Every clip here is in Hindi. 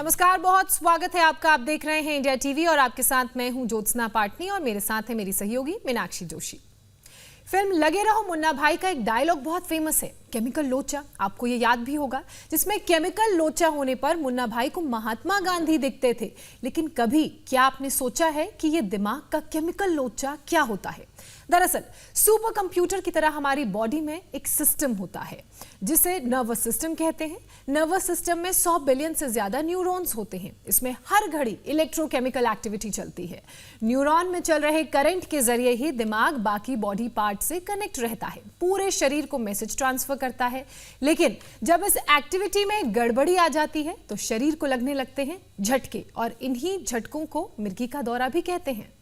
नमस्कार, बहुत स्वागत है आपका। आप देख रहे हैं इंडिया टीवी और आपके साथ मैं हूं ज्योत्सना पाटनी और मेरे साथ है मेरी सहयोगी मीनाक्षी जोशी। फिल्म लगे रहो मुन्ना भाई का एक डायलॉग बहुत फेमस है, केमिकल लोचा। आपको ये याद भी होगा, जिसमें केमिकल लोचा होने पर मुन्ना भाई को महात्मा गांधी दिखते थे। लेकिन कभी क्या आपने सोचा है कि ये दिमाग का केमिकल लोचा क्या होता है? दरअसल सुपर कंप्यूटर की तरह हमारी बॉडी में एक सिस्टम होता है जिसे नर्वस सिस्टम कहते हैं। नर्वस सिस्टम में 100 बिलियन से ज्यादा न्यूरॉन्स होते हैं। इसमें हर घड़ी इलेक्ट्रोकेमिकल एक्टिविटी चलती है। न्यूरॉन में चल रहे करंट के जरिए ही दिमाग बाकी बॉडी पार्ट से कनेक्ट रहता है, पूरे शरीर को मैसेज ट्रांसफर करता है। लेकिन जब इस एक्टिविटी में गड़बड़ी आ जाती है तो शरीर को लगने लगते हैं झटके, और इन्हीं झटकों को मिर्गी का दौरा भी कहते हैं।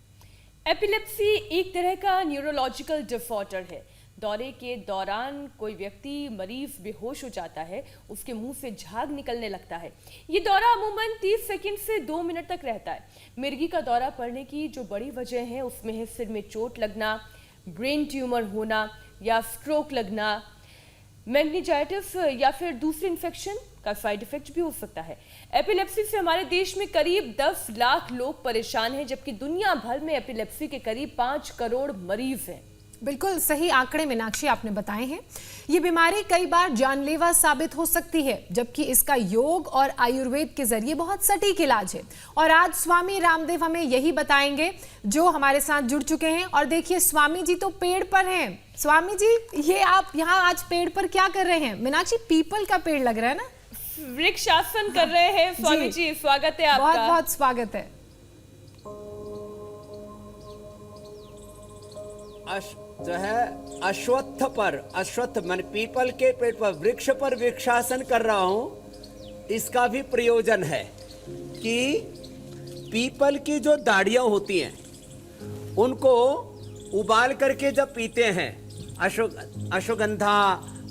एपिलेप्सी एक तरह का न्यूरोलॉजिकल डिसऑर्डर है। दौरे के दौरान कोई व्यक्ति मरीज बेहोश हो जाता है, उसके मुंह से झाग निकलने लगता है। ये दौरा अमूमन 30 सेकंड से 2 मिनट तक रहता है। मिर्गी का दौरा पड़ने की जो बड़ी वजह है उसमें है सिर में चोट लगना, ब्रेन ट्यूमर होना या स्ट्रोक लगना, मेनिंजाइटिस या फिर दूसरे इन्फेक्शन का साइड इफेक्ट भी हो सकता है। एपिलेप्सी से हमारे देश में करीब 10 लाख लोग परेशान हैं, जबकि दुनिया भर में एपिलेप्सी के करीब 5 करोड़ मरीज हैं। बिल्कुल सही आंकड़े मीनाक्षी आपने बताए हैं। ये बीमारी कई बार जानलेवा साबित हो सकती है, जबकि इसका योग और आयुर्वेद के जरिए बहुत सटीक इलाज है। और आज स्वामी रामदेव हमें यही बताएंगे, जो हमारे साथ जुड़ चुके हैं। और देखिए, स्वामी जी तो पेड़ पर हैं। स्वामी जी, ये आप यहाँ आज पेड़ पर क्या कर रहे हैं? मीनाक्षी, पीपल का पेड़ लग रहा है ना? वृक्षासन कर रहे हैं स्वामी जी, स्वागत है आपका। बहुत बहुत स्वागत है। जो है अश्वत्थ पर, अश्वत्थ मान पीपल के पेड़ पर, वृक्ष पर वृक्षासन कर रहा हूं। इसका भी प्रयोजन है कि पीपल की जो दाढ़ियां होती हैं उनको उबाल करके जब पीते हैं, अश्वगंधा,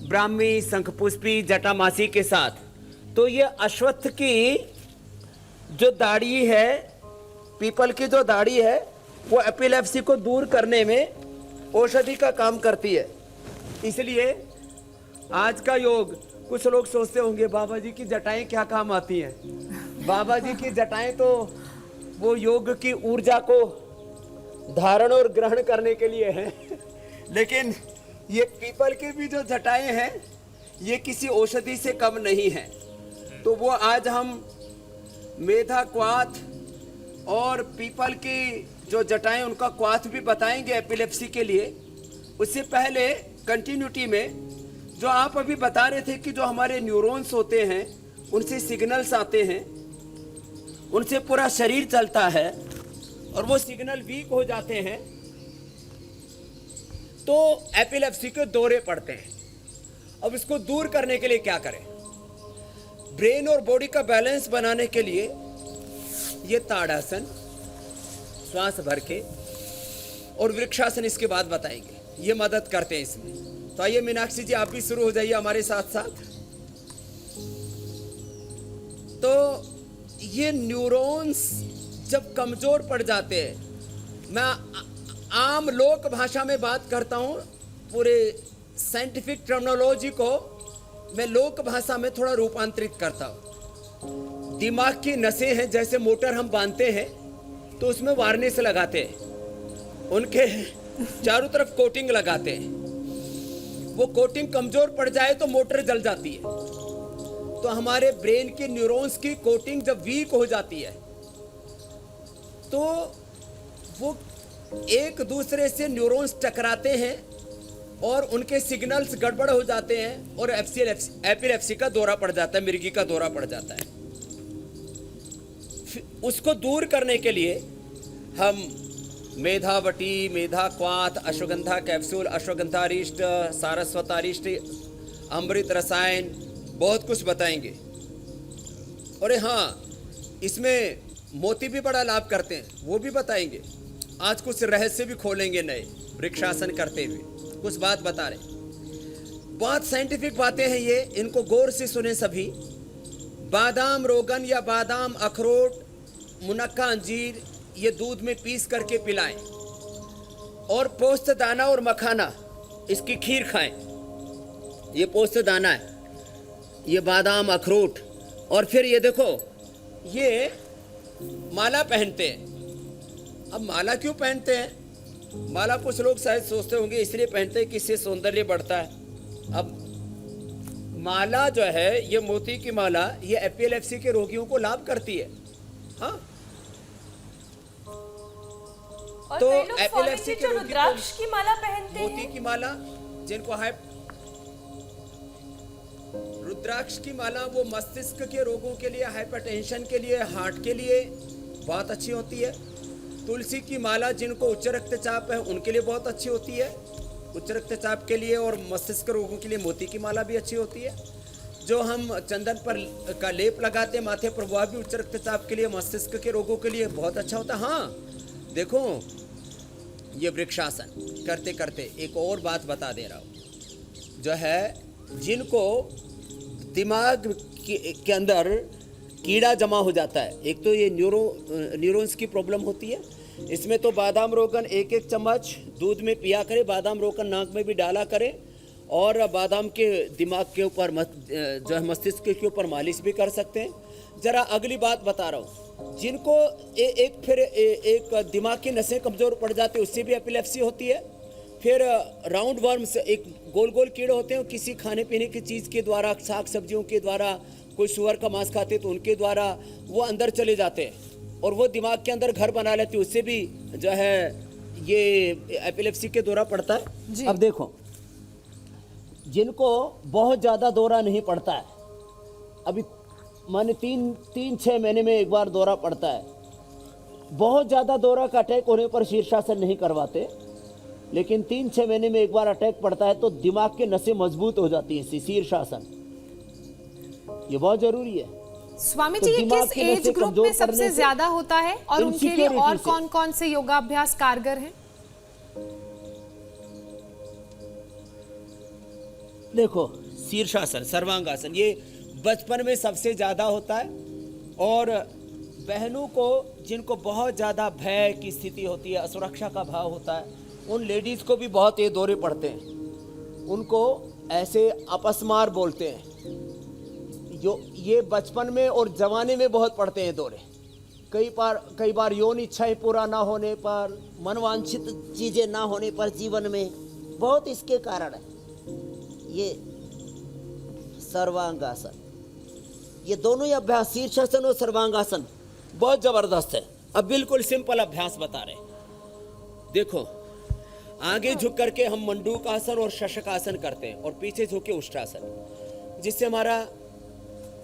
ब्राह्मी, शंखपुष्पी, जटामासी के साथ, तो ये अश्वत्थ की जो दाढ़ी है, पीपल की जो दाढ़ी है, वो एपिलेप्सी को दूर करने में औषधि का काम करती है। इसलिए आज का योग, कुछ लोग सोचते होंगे बाबा जी की जटाएं क्या काम आती हैं। बाबा जी की जटाएं तो वो योग की ऊर्जा को धारण और ग्रहण करने के लिए हैं। लेकिन ये पीपल की भी जो जटाएं हैं, ये किसी औषधि से कम नहीं है। तो वो आज हम मेधा क्वाथ और पीपल की जो जटाएं, उनका क्वाथ भी बताएंगे एपिलेप्सी के लिए। उससे पहले कंटिन्यूटी में जो आप अभी बता रहे थे कि जो हमारे न्यूरॉन्स होते हैं उनसे सिग्नल्स आते हैं, उनसे पूरा शरीर चलता है, और वो सिग्नल वीक हो जाते हैं तो एपिलेप्सी के दौरे पड़ते हैं। अब इसको दूर करने के लिए क्या करें? ब्रेन और बॉडी का बैलेंस बनाने के लिए ये ताड़ासन, श्वास भर के, और वृक्षासन इसके बाद बताएंगे, ये मदद करते हैं इसमें। तो आइए मीनाक्षी जी, आप भी शुरू हो जाइए हमारे साथ साथ। तो ये न्यूरॉन्स जब कमजोर पड़ जाते हैं, मैं आम लोक भाषा में बात करता हूं, पूरे साइंटिफिक टर्मिनोलॉजी को मैं लोक भाषा में थोड़ा रूपांतरित करता हूं। दिमाग की नसें हैं, जैसे मोटर हम बांधते हैं तो उसमें वार्निश लगाते हैं, उनके चारों तरफ कोटिंग लगाते हैं। वो कोटिंग कमजोर पड़ जाए तो मोटर जल जाती है। तो हमारे ब्रेन की न्यूरॉन्स की कोटिंग जब वीक हो जाती है तो वो एक दूसरे से न्यूरॉन्स टकराते हैं और उनके सिग्नल्स गड़बड़ हो जाते हैं और एपिलेप्सी का दौरा पड़ जाता है, मिर्गी का दौरा पड़ जाता है। उसको दूर करने के लिए हम मेधावटी, मेधा क्वाथ, अश्वगंधा कैप्सूल, अश्वगंधारिष्ट, सारस्वतारिष्ट, अमृत रसायन, बहुत कुछ बताएंगे। और हाँ, इसमें मोती भी बड़ा लाभ करते हैं, वो भी बताएंगे। आज कुछ रहस्य भी खोलेंगे नए, वृक्षासन करते हुए कुछ बात बता रहे। बहुत साइंटिफिक बातें हैं ये, इनको गौर से सुने सभी। बादाम रोगन या बादाम अखरोट, मुनक्का अंजीर, ये दूध में पीस करके पिलाएं। और पोस्त दाना और मखाना, इसकी खीर खाएं। ये पोस्त दाना है, ये बादाम अखरोट। और फिर ये देखो, ये माला पहनते हैं। अब माला क्यों पहनते हैं? माला कुछ लोग शायद सोचते होंगे इसलिए पहनते हैं कि इससे सौंदर्य बढ़ता है। अब माला जो है, ये मोती की माला, ये एपिलेप्सी के रोगियों को लाभ करती है। हाँ, और तो कई लोग स्वामी एपिलेप्सी जी के जो रोगी को रुद्राक्ष की माला पहनते मोती हैं, की माला, जिनको रुद्राक्ष की माला, वो मस्तिष्क के रोगों के लिए, हाइपरटेंशन के लिए, हार्ट के लिए बहुत अच्छी होती है। तुलसी की माला जिनको उच्च रक्तचाप है उनके लिए बहुत अच्छी होती है, उच्च रक्तचाप के लिए, और मस्तिष्क रोगों के लिए मोती की माला भी अच्छी होती है। जो हम चंदन पर का लेप लगाते हैं माथे पर, वह भी उच्च रक्तचाप के लिए, मस्तिष्क के रोगों के लिए बहुत अच्छा होता है। हाँ देखो, ये वृक्षासन करते करते एक और बात बता दे रहा हूँ, जो है जिनको दिमाग के अंदर कीड़ा जमा हो जाता है, एक तो ये न्यूरॉन्स की प्रॉब्लम होती है, इसमें तो बादाम रोगन 1-1 चम्मच दूध में पिया करे, बादाम रोगन नाक में भी डाला करे, और बादाम के दिमाग के ऊपर जो है मस्तिष्क के ऊपर मालिश भी कर सकते हैं। जरा अगली बात बता रहा हूँ, जिनको एक दिमाग की नसें कमज़ोर पड़ जाती है, उससे भी एपिलेप्सी होती है। फिर राउंड वर्म्स, एक गोल गोल कीड़े होते हैं, किसी खाने पीने की चीज़ के द्वारा, साग सब्जियों के द्वारा, कोई सुअर का मांस खाते तो उनके द्वारा वो अंदर चले जाते हैं और वो दिमाग के अंदर घर बना लेते हैं, उससे भी जो है ये एपिलेप्सी के दौरा पड़ता है। अब देखो, जिनको बहुत ज़्यादा दौरा नहीं पड़ता है, अभी माने 3-6 महीने में एक बार दौरा पड़ता है, बहुत ज़्यादा दौरा का अटैक होने पर शीर्षासन नहीं करवाते, लेकिन 3-6 महीने में एक बार अटैक पड़ता है तो दिमाग के नसें मजबूत हो जाती हैं, शीर्षासन, ये बहुत जरूरी है। स्वामी तो जी, ये दिमाग किस की एज नसें ग्रुप कमजोर में सबसे करने से, ज्यादा होता है और उनके लिए और insecurity से। कौन कौन से योगाभ्यास कारगर हैं? देखो, शीर्षासन, सर्वांगासन, ये बचपन में सबसे ज़्यादा होता है, और बहनों को जिनको बहुत ज़्यादा भय की स्थिति होती है, असुरक्षा का भाव होता है, उन लेडीज़ को भी बहुत ये दौरे पड़ते हैं, उनको ऐसे अपस्मार बोलते हैं, जो ये बचपन में और जवानी में बहुत पड़ते हैं दौरे। कई बार यौन इच्छाएं पूरा ना होने पर, मनवांछित चीज़ें ना होने पर जीवन में, बहुत इसके कारण है। ये सर्वांगासन, ये दोनों ही अभ्यास, शीर्षासन और सर्वांगासन, बहुत जबरदस्त है। अब बिल्कुल सिंपल अभ्यास बता रहे, देखो, आगे झुक करके हम मंडूकासन और शशकासन करते हैं, और पीछे झुक के उष्ट्रासन, जिससे हमारा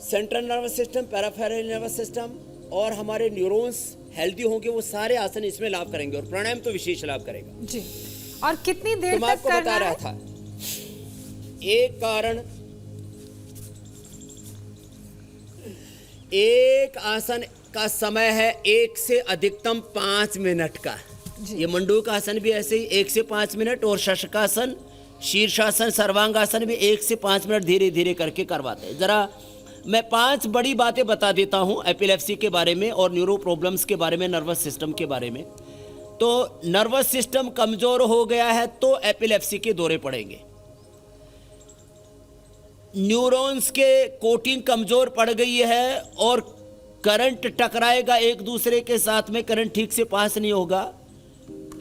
central nervous system, peripheral nervous system और हमारे न्यूरॉन्स हेल्दी होंगे। वो सारे आसन इसमें लाभ करेंगे, और प्राणायाम तो विशेष लाभ करेगा जी। और कितनी देर तो मैं तक आपको करना बता रहा है? था, एक कारण, एक आसन का समय है 1 से अधिकतम 5 मिनट का। ये मंडूक आसन भी ऐसे ही 1 से 5 मिनट, और शशकासन, शीर्षासन, सर्वांगासन भी 1 से 5 मिनट धीरे धीरे करके करवाते हैं। जरा मैं 5 बड़ी बातें बता देता हूँ एपिलेप्सी के बारे में और न्यूरो प्रॉब्लम्स के बारे में, नर्वस सिस्टम के बारे में। तो नर्वस सिस्टम कमजोर हो गया है तो एपिलेप्सी के दौरे पड़ेंगे। न्यूरॉन्स के कोटिंग कमजोर पड़ गई है और करंट टकराएगा एक दूसरे के साथ में, करंट ठीक से पास नहीं होगा,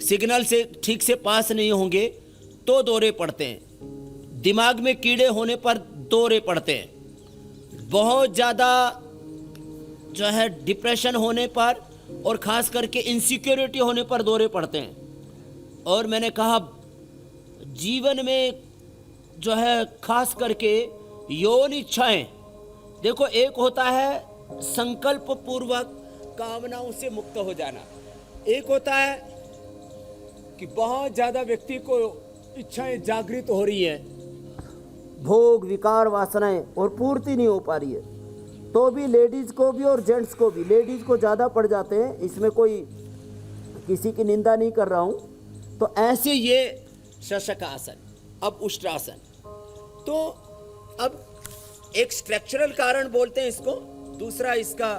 सिग्नल से ठीक से पास नहीं होंगे तो दौरे पड़ते हैं। दिमाग में कीड़े होने पर दौरे पड़ते हैं। बहुत ज़्यादा जो है डिप्रेशन होने पर और ख़ास करके इनसिक्योरिटी होने पर दौरे पड़ते हैं। और मैंने कहा जीवन में जो है ख़ास करके यौन इच्छाएं, देखो, एक होता है संकल्प पूर्वक कामनाओं से मुक्त हो जाना, एक होता है कि बहुत ज़्यादा व्यक्ति को इच्छाएं जागृत हो रही हैं, भोग विकार वासनाएं, और पूर्ति नहीं हो पा रही है, तो भी लेडीज़ को भी और जेंट्स को भी, लेडीज़ को ज़्यादा पड़ जाते हैं, इसमें कोई किसी की निंदा नहीं कर रहा हूँ। तो ऐसे ये शशकासन, अब उष्ट्रासन, तो अब एक स्ट्रक्चरल कारण बोलते हैं इसको, दूसरा इसका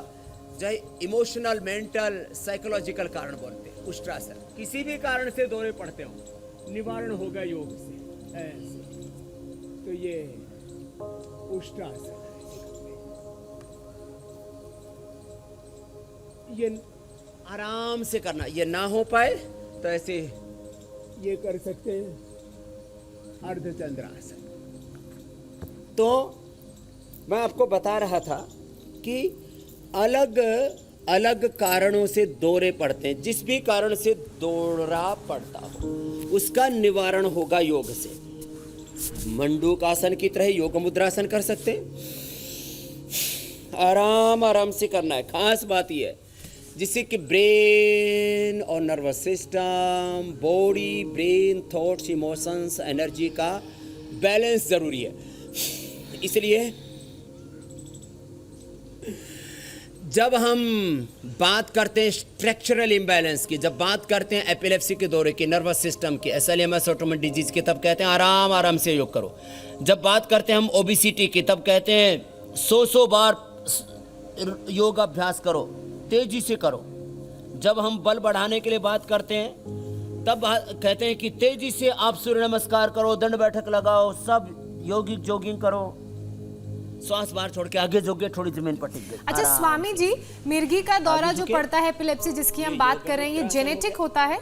जो है इमोशनल, मेंटल, साइकोलॉजिकल कारण बोलते हैं। उष्ट्रासन किसी भी कारण से दौरे पड़ते हो, निवारण होगा योग से, ऐसे। तो ये उष्ट्रासन है। ये आराम से करना, ये ना हो पाए तो ऐसे ये कर सकते हैं अर्धचंद्रासन। तो मैं आपको बता रहा था कि अलग अलग कारणों से दौरे पड़ते हैं। जिस भी कारण से दौरा पड़ता हो उसका निवारण होगा योग से। मंडूक आसन की तरह योग मुद्रासन कर सकते हैं। आराम आराम से करना है। खास बात यह है जिससे कि ब्रेन और nervous system, body, brain, thoughts, emotions, energy का बैलेंस जरूरी है। इसलिए जब हम बात करते हैं स्ट्रक्चरल इम्बैलेंस की, जब बात करते हैं एपिलेप्सी के दौरे की, नर्वस सिस्टम की, SLMS ऑटोमन डिजीज की, तब कहते हैं आराम आराम से योग करो। जब बात करते हैं हम ओबिसिटी की, तब कहते हैं 100 बार योग अभ्यास करो, तेजी से करो। जब हम बल बढ़ाने के लिए बात करते हैं तब कहते हैं कि तेजी से आप सूर्य नमस्कार करो, दंड बैठक लगाओ, सब योगिक जॉगिंग करो, श्वास बाहर छोड़ के आगे जोगे, थोड़ी जमीन पर टिक गए। अच्छा स्वामी जी, मिर्गी का दौरा जो पड़ता है, एपिलेप्सी जिसकी हम बात कर रहे हैं, ये जेनेटिक होता है?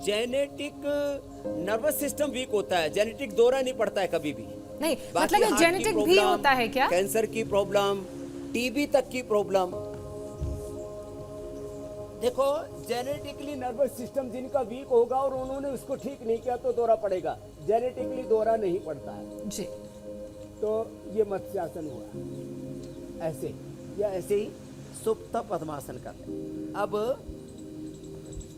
जेनेटिक नर्वस सिस्टम वीक होता है, जेनेटिक दौरा नहीं पड़ता है कभी भी। नहीं, बाकी मतलब ये हार्ट की जेनेटिक भी प्रॉब्लम, होता है क्या? कैंसर की प्रॉब्लम, टीबी तक की प्रॉब्लम। देखो जेनेटिकली नर्वस सिस्टम जिनका वीक होगा और उन्होंने उसको ठीक नहीं किया तो दौरा पड़ेगा। जेनेटिकली दौरा नहीं पड़ता है। जी। तो ये मत्स्यासन हुआ, ऐसे या ऐसे ही सुप्त पद्मासन कर ले। अब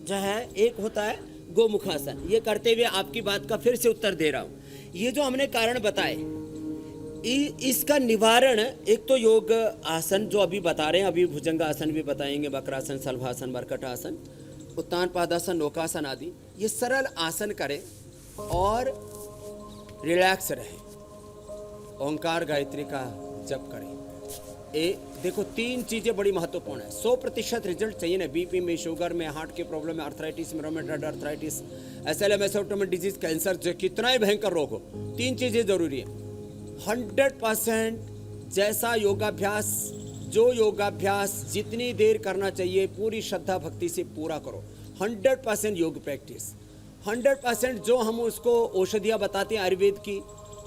जो है एक होता है गोमुखासन। ये करते हुए आपकी बात का फिर से उत्तर दे रहा हूं। ये जो हमने कारण बताए, इसका निवारण एक तो योग आसन जो अभी बता रहे हैं, अभी भुजंग आसन भी बताएंगे, वक्रासन, शलभासन, मरकट आसन, उत्तान पादासन, नौकासन आदि। ये सरल आसन करें और रिलैक्स रहे, ओंकार गायत्री का जप करें। देखो 3 चीजें बड़ी महत्वपूर्ण है। 100% रिजल्ट चाहिए ना, बीपी में, शुगर में, हार्ट की प्रॉब्लम में, आर्थराइटिस में, rheumatoid arthritis, SLMS Ottoman disease, cancer, जो कितना ही भयंकर रोग हो, 3 चीजें जरूरी है। 100% जैसा योगाभ्यास, जो योगाभ्यास जितनी देर करना चाहिए पूरी श्रद्धा भक्ति से पूरा करो। 100% योग प्रैक्टिस, 100% जो हम उसको औषधियाँ बताते हैं आयुर्वेद की,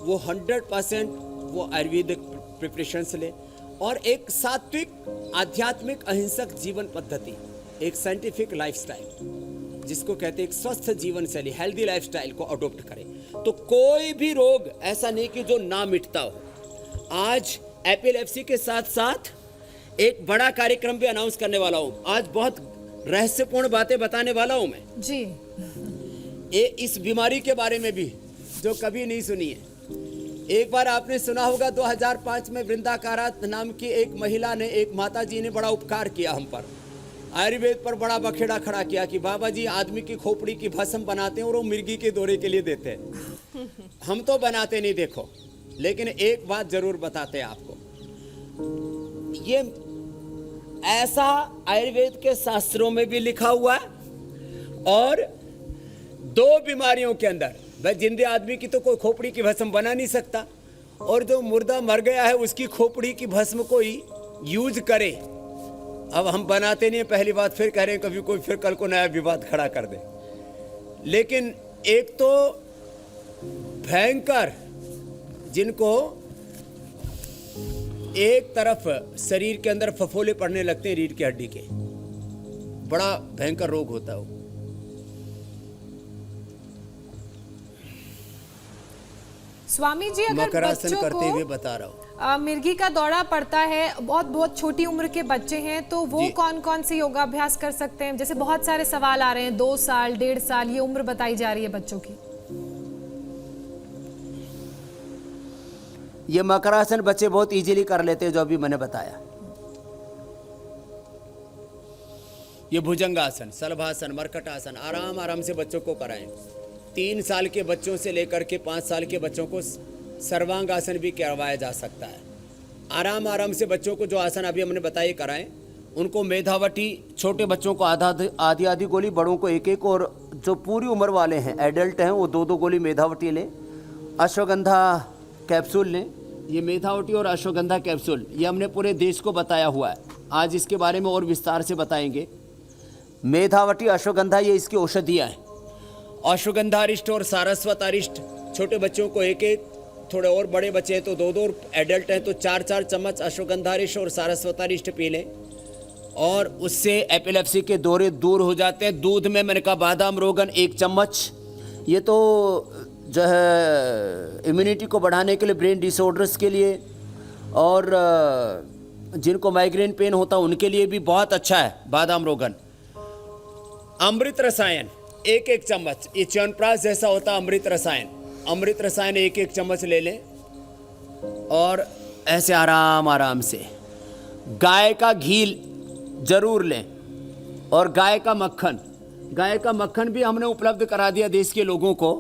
वो 100% वो आयुर्वेदिक प्रिपरेशंस ले। और एक सात्विक, आध्यात्मिक, अहिंसक जीवन पद्धति, एक साइंटिफिक लाइफस्टाइल जिसको कहते हैं एक स्वस्थ जीवन शैली, हेल्दी लाइफस्टाइल को अडॉप्ट करें तो कोई भी रोग ऐसा नहीं कि जो ना मिटता हो। आज एपिलेप्सी के साथ साथ एक बड़ा कार्यक्रम भी अनाउंस करने वाला हूं। आज बहुत रहस्यपूर्ण बातें बताने वाला हूं मैं जी। इस बीमारी के बारे में भी जो कभी नहीं सुनी है। एक बार आपने सुना होगा 2005 में वृंदा कारात नाम की एक महिला ने, एक माता जी ने बड़ा उपकार किया हम पर, आयुर्वेद पर बड़ा बखेड़ा खड़ा किया कि बाबा जी आदमी की खोपड़ी की भस्म बनाते हैं और वो मिर्गी के दौरे के लिए देते हैं। हम तो बनाते नहीं देखो, लेकिन एक बात जरूर बताते हैं आपको, ये ऐसा आयुर्वेद के शास्त्रों में भी लिखा हुआ है। और 2 बीमारियों के अंदर, भाई जिंदे आदमी की तो कोई खोपड़ी की भस्म बना नहीं सकता, और जो मुर्दा मर गया है उसकी खोपड़ी की भस्म कोई यूज करे। अब हम बनाते नहीं है, पहली बात, फिर कह रहे हैं कभी कोई फिर कल को नया विवाद खड़ा कर दे। लेकिन एक तो भयंकर, जिनको एक तरफ शरीर के अंदर फफोले पड़ने लगते हैं रीढ़ की हड्डी के, बड़ा भयंकर रोग होता है वो। स्वामी जी, अगर मकरासन बच्चों करते हुए को बता रहा हूँ, मिर्गी का दौरा पड़ता है, बहुत बहुत छोटी उम्र के बच्चे हैं, तो वो जी। कौन कौन से योगाभ्यास कर सकते हैं? जैसे बहुत सारे सवाल आ रहे हैं, 2 साल, 1.5 साल, ये उम्र बताई जा रही है बच्चों की। ये मकरासन बच्चे बहुत इजीली कर लेते हैं, जो अभी मैंने बताया। ये भुजंगासन, शलभासन, मरकटासन आराम आराम से बच्चों को कराएं। 3 साल के बच्चों से लेकर के 5 साल के बच्चों को सर्वांगासन भी करवाया जा सकता है। आराम आराम से बच्चों को जो आसन अभी हमने बताए कराएं। उनको मेधावटी, छोटे बच्चों को आधी गोली, बड़ों को 1-1, और जो पूरी उम्र वाले हैं, एडल्ट हैं, वो 2-2 गोली मेधावटी लें। अश्वगंधा कैप्सूल लें, ये मेधावटी और अश्वगंधा कैप्सूल ये हमने पूरे देश को बताया हुआ है। आज इसके बारे में और विस्तार से बताएंगे। मेधावटी अश्वगंधा ये इसकी औषधियाँ हैं। अश्वगंधा अरिष्ट और सारस्वत अरिष्ट छोटे बच्चों को एक एक, थोड़े और बड़े बच्चे हैं तो 2-2, एडल्ट हैं तो 4-4 चम्मच अश्वगंधा अरिष्ट और सारस्वत अरिष्ट पी लें और उससे एपिलेप्सी के दौरे दूर हो जाते हैं। दूध में मैंने कहा बादाम रोगन 1 चम्मच, ये तो जो है इम्यूनिटी को बढ़ाने के लिए, ब्रेन डिसऑर्डर्स के लिए और जिनको माइग्रेन पेन होता है उनके लिए भी बहुत अच्छा है बादाम रोगन। अमृत रसायन 1-1 चम्मच, ये च्यवनप्राश जैसा होता है अमृत रसायन। अमृत रसायन 1-1 चम्मच ले लें और ऐसे आराम आराम से। गाय का घी जरूर लें और गाय का मक्खन भी हमने उपलब्ध करा दिया देश के लोगों को।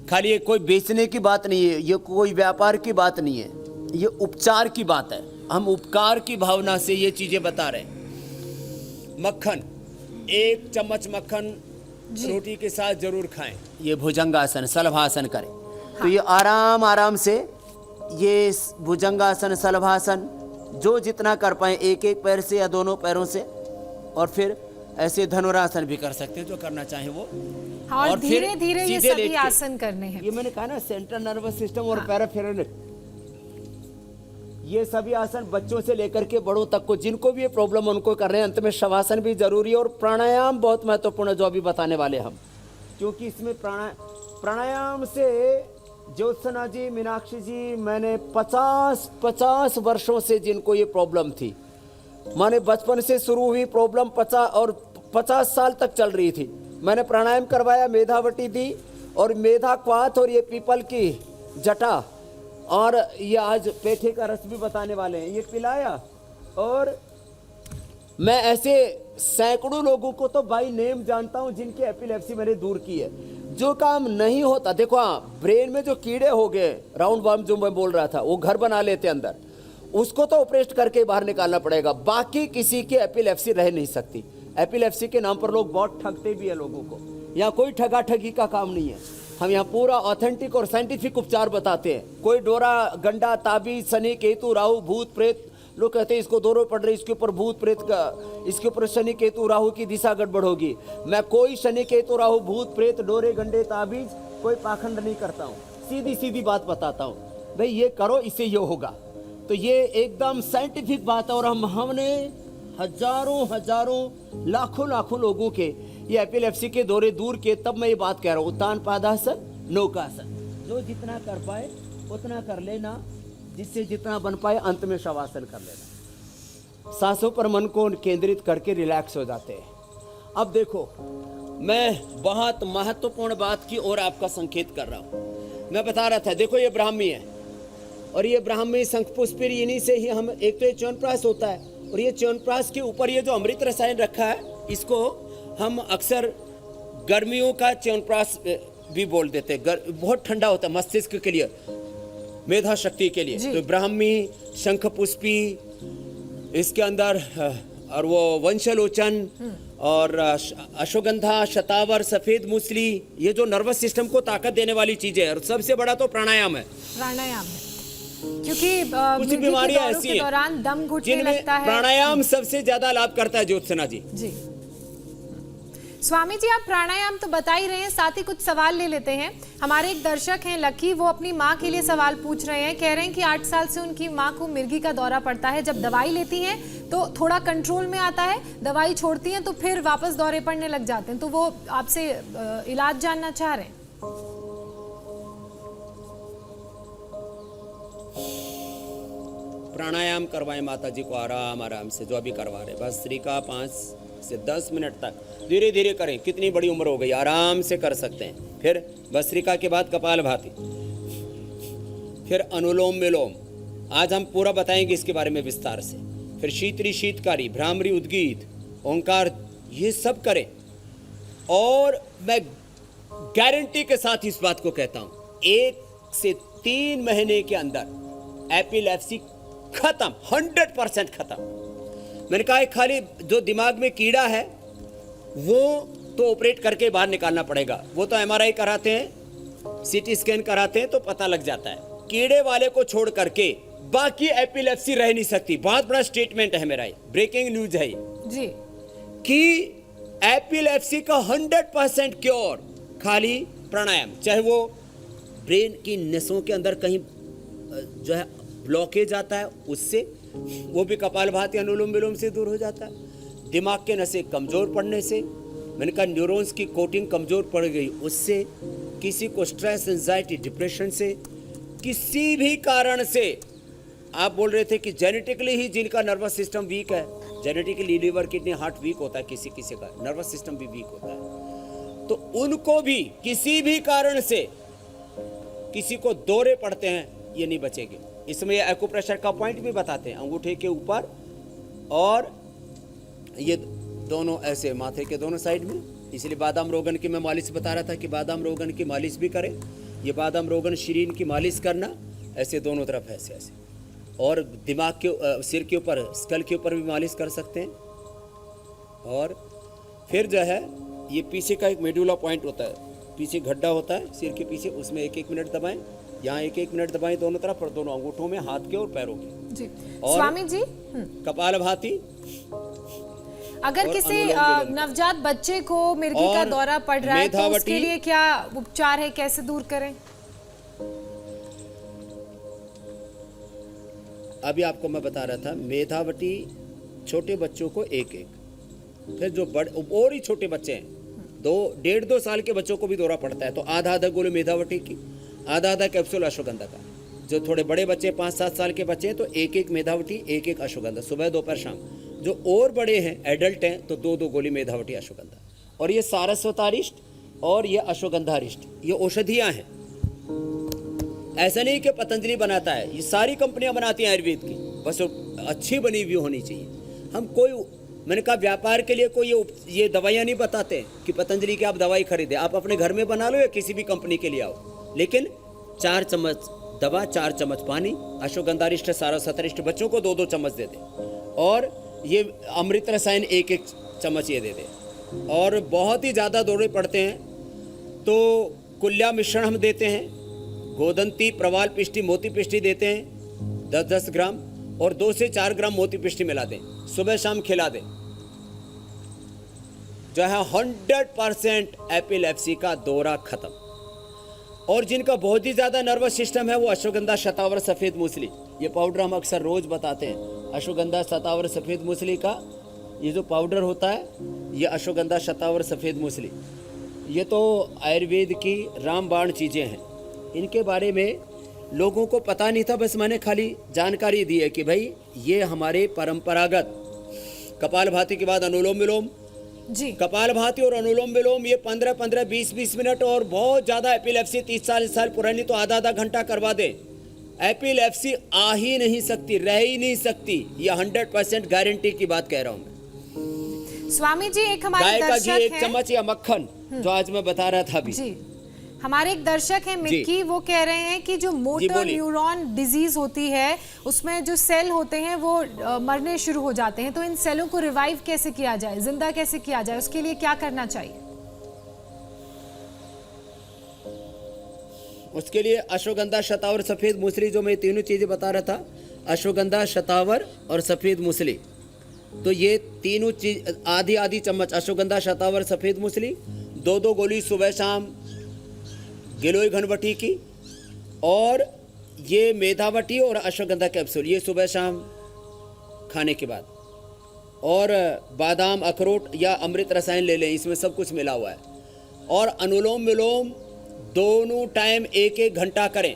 खाली ये कोई बेचने की बात नहीं है, ये कोई व्यापार की बात नहीं है, ये उपचार की बात है। हम उपकार की भावना से ये चीजें बता रहे हैं। मक्खन 1 चम्मच मक्खन रोटी के साथ जरूर खाएं। ये भुजंगासन शलभासन करें। तो ये आराम आराम से ये भुजंगासन शलभासन जो जितना कर पाए, 1-1 पैर से या दोनों पैरों से, और फिर ऐसे धनुरासन भी कर सकते हैं जो करना चाहे वो। और धीरे धीरे ये सभी आसन करने हैं। ये मैंने कहा ना सेंट्रल नर्वस सिस्टम और पैराफेरल, ये सभी आसन बच्चों से लेकर के बड़ों तक को जिनको भी ये प्रॉब्लम उनको कर रहे हैं। अंत में शवासन भी जरूरी है और प्राणायाम बहुत महत्वपूर्ण है जो अभी बताने वाले हम, क्योंकि इसमें प्राणायाम से ज्योत्सना जी, मीनाक्षी जी, मैंने 50 वर्षों से जिनको ये प्रॉब्लम थी, माने बचपन से शुरू हुई प्रॉब्लम 50 साल तक चल रही थी, मैंने प्राणायाम करवाया, मेधावटी दी और मेधा क्वाथ और ये पीपल की जटा और ये आज पेठे का रस भी बताने वाले हैं, ये पिलाया। और मैं ऐसे सैकड़ों लोगों को तो बाई नेम जानता हूं जिनकी एपिलेप्सी मैंने दूर की है। जो काम नहीं होता, देखो हाँ, ब्रेन में जो कीड़े हो गए, राउंड वर्म जो मैं बोल रहा था, वो घर बना लेते अंदर, उसको तो ऑपरेट करके बाहर निकालना पड़ेगा। बाकी किसी की एपिलेप्सी रह नहीं सकती। एपिलेप्सी के नाम पर लोग बहुत ठगते भी है लोगों को। यहाँ कोई ठगा ठगी का काम नहीं है। हम यहाँ पूरा ऑथेंटिक और साइंटिफिक उपचार बताते हैं। कोई डोरा गंडा ताबीज शनि केतु राहु भूत प्रेत, लोग कहते हैं इसको दौरे पड़ रहे, इसके ऊपर भूत प्रेत का, इसके ऊपर शनि केतु राहु की दिशा गड़बड़ होगी। मैं कोई शनि केतु राहु भूत प्रेत डोरे गंडे ताबीज कोई पाखंड नहीं करता हूँ, सीधी सीधी बात बताता हूँ, भाई ये करो इससे ये होगा। तो ये एकदम साइंटिफिक बात है। और हमने हजारों लाखों लोगों के ये एपिलेप्सी के दौरे दूर किए। तब मैं ये बात कह रहा हूँ, उत्तान पादासन नौकासन, जो जितना कर पाए उतना कर लेना, जिससे जितना बन पाए अंत में शवासन कर लेना। सांसों पर मन को केंद्रित करके रिलैक्स हो जाते हैं। अब देखो, मैं बहुत महत्वपूर्ण बात की ओर आपका संकेत कर रहा हूँ। मैं बता रहा था, देखो ये ब्राह्मी है और ये ब्राह्मी शंखपुष्पी, इन्हीं से ही हम, एक तो ये च्यवनप्राश होता है और ये च्यवनप्राश के ऊपर ये जो अमृत रसायन रखा है, इसको हम अक्सर गर्मियों का च्यवनप्राश भी बोल देते हैं। बहुत ठंडा होता है मस्तिष्क के लिए, मेधा शक्ति के लिए। तो ब्राह्मी, शंखपुष्पी, इसके अंदर और वो वंशलोचन और अश्वगंधा, शतावर, सफेद मूसली, ये जो नर्वस सिस्टम को ताकत देने वाली चीजें है। और सबसे बड़ा तो प्राणायाम है। क्योंकि कुछ बीमारियां ऐसी हैं दौरान दम घुटने लगता है, प्राणायाम सबसे ज्यादा लाभ करता है। ज्योत्सना जी स्वामी जी, आप प्राणायाम तो बता ही रहे हैं, साथ ही कुछ सवाल ले लेते हैं। हमारे एक दर्शक हैं लकी, वो अपनी माँ के लिए सवाल पूछ रहे हैं। कह रहे हैं कि 8 साल से उनकी माँ को मिर्गी का दौरा पड़ता है। जब दवाई लेती हैं तो थोड़ा कंट्रोल में आता है, दवाई छोड़ती हैं तो फिर वापस दौरे पड़ने लग जाते हैं। तो वो आपसे इलाज जानना चाह रहे हैं। प्राणायाम करवाएं माता जी को आराम आराम से, जो अभी करवा रहे, भस्त्रिका 5 से 10 मिनट तक धीरे धीरे करें। कितनी बड़ी उम्र हो गई, आराम से कर सकते हैं। फिर भस्त्रिका के बाद कपालभाति, फिर अनुलोम विलोम, आज हम पूरा बताएंगे इसके बारे में विस्तार से। फिर शीतरी शीतकारी, भ्रामरी उद्गीत, ओंकार, ये सब करें। और मैं गारंटी के साथ इस बात को कहता हूं, 1 से 3 महीने के अंदर एपिलेप्सी खत्म, 100% खत्म। मैंने कहा खाली जो दिमाग में कीड़ा है वो तो ऑपरेट करके बाहर निकालना पड़ेगा। वो तो MRI कराते हैं, CT स्कैन कराते हैं तो पता लग जाता है। कीड़े वाले को छोड़ करके बाकी एपिलेप्सी रह नहीं सकती। बहुत बड़ा स्टेटमेंट है मेरा, ये ब्रेकिंग न्यूज है ये, जी कि एपिलेप्सी का 100% क्योर खाली प्राणायाम, चाहे वो ब्रेन की नसों के अंदर कहीं जो है ब्लॉकेज आता है उससे, वो भी कपालभाति अनुलोम विलोम से दूर हो जाता है। दिमाग के नसें कमज़ोर पड़ने से, मैंने कहा न्यूरॉन्स की कोटिंग कमज़ोर पड़ गई उससे, किसी को स्ट्रेस एंजाइटी डिप्रेशन से, किसी भी कारण से। आप बोल रहे थे कि जेनेटिकली ही जिनका नर्वस सिस्टम वीक है, genetically liver kidney heart weak होता है, किसी किसी का नर्वस सिस्टम भी वीक होता है, तो उनको भी किसी भी कारण से किसी को दौरे पड़ते हैं, ये नहीं बचेंगे। इसमें एक्यूप्रेशर का पॉइंट भी बताते हैं, अंगूठे के ऊपर और ये दोनों ऐसे माथे के दोनों साइड में। इसलिए बादाम रोगन की मैं मालिश बता रहा था कि बादाम रोगन की मालिश भी करें। ये बादाम रोगन शरीर की मालिश करना, ऐसे दोनों तरफ ऐसे ऐसे, और दिमाग के सिर के ऊपर, स्कल के ऊपर भी मालिश कर सकते हैं। और फिर जो है ये पीछे का एक मेडुला पॉइंट होता है, पीछे गड्ढा होता है सिर के पीछे, उसमें 1-1 मिनट दबाएं, यहाँ 1-1 मिनट दबाएं दोनों तरफ, और दोनों अंगूठों में, हाथ के और पैरों के। जी और स्वामी जी, कपालभाति। अगर और किसी अनुलोम विलोम। नवजात बच्चे को मिर्गी का और दौरा पड़ रहा है तो उसके मेधावटी। लिए क्या उपचार है, कैसे दूर करें? अभी आपको मैं बता रहा था, मेधावटी छोटे बच्चों को 1-1, फिर जो बड़े और ही छोटे बच्चे हैं, 1.5-2 साल के बच्चों को भी दौरा पड़ता है, तो आधा गोली मेधावटी की, आधा कैप्सूल अश्वगंधा का। जो थोड़े बड़े बच्चे 5-7 साल के बच्चे हैं तो 1-1 मेधावटी, 1-1 अश्वगंधा, सुबह दोपहर शाम। जो और बड़े हैं, एडल्ट हैं, तो 2-2 गोली मेधावटी अश्वगंधा। और ये सारस्वतारिष्ट और ये अश्वगंधारिष्ट, ये औषधियाँ हैं। ऐसा नहीं कि पतंजलि बनाता है, ये सारी कंपनियां बनाती हैं आयुर्वेद की, बस अच्छी बनी हुई होनी चाहिए। हम कोई, मैंने कहा व्यापार के लिए कोई ये दवाइयाँ नहीं बताते कि पतंजलि की आप दवाई खरीदे, आप अपने घर में बना लो या किसी भी कंपनी के लिए आओ, लेकिन 4 चम्मच दवा, 4 चम्मच पानी, अश्वगंधारिष्ट सारस्वतारिष्ट बच्चों को 2-2 चम्मच दे दे, और ये अमृत रसायन 1-1 चम्मच ये दे दे। और बहुत ही ज़्यादा दौरे पड़ते हैं तो कुल्या मिश्रण हम देते हैं, गोदंती, प्रवाल पिष्टी, मोती पिष्टी देते हैं 10-10 ग्राम, और 2 से 4 ग्राम मोती पिष्टी मिला दें, सुबह शाम खिला दें। जो है 100% एपिलेप्सी का दौरा खत्म। और जिनका बहुत ही ज़्यादा नर्वस सिस्टम है वो अश्वगंधा शतावर सफ़ेद मूसली, ये पाउडर हम अक्सर रोज़ बताते हैं। अश्वगंधा शतावर सफ़ेद मूसली का ये जो पाउडर होता है, ये अश्वगंधा शतावर सफ़ेद मूसली, ये तो आयुर्वेद की रामबाण चीज़ें हैं। इनके बारे में लोगों को पता नहीं था, बस मैंने खाली जानकारी दी है कि भाई ये हमारे परंपरागत कपालभाति के बाद अनुलोम विलोम जी, कपालभाति और अनुलोम विलोम, ये 15-15, 20-20 मिनट, और बहुत ज़्यादा एपिलेप्सी 30 साल पुरानी तो आधा घंटा करवा दें। एपिलेप्सी आ ही नहीं सकती, रह ही नहीं सकती, ये 100% गारंटी की बात कह रहा हूँ मैं। स्वामी जी एक हमारे गाय का घी दर्शक 1 हैं, चम्मच या मक्खन, जो आज मैं बता रहा था अभी। जी हमारे एक दर्शक हैं मिक्की, वो कह रहे हैं कि जो मोटर बोलिए। न्यूरॉन डिजीज होती है उसमें जो सेल होते हैं वो मरने शुरू हो जाते हैं, तो इन सेलों को रिवाइव कैसे किया जाए, जिंदा कैसे किया जाए, उसके लिए क्या करना चाहिए? उसके लिए अश्वगंधा शतावर सफ़ेद मूसली, जो मैं तीनों चीज़ें बता रहा था, अश्वगंधा शतावर और सफ़ेद मूसली, तो ये तीनों चीज आधी चम्मच अश्वगंधा शतावर सफ़ेद मूसली, 2-2 गोली सुबह शाम गिलोय घनवटी की, और ये मेधावटी और अश्वगंधा कैप्सूल, ये सुबह शाम खाने के बाद, और बादाम, अखरोट या अमृत रसायन ले लें, इसमें सब कुछ मिला हुआ है। और अनुलोम विलोम दोनों टाइम 1-1 घंटा करें।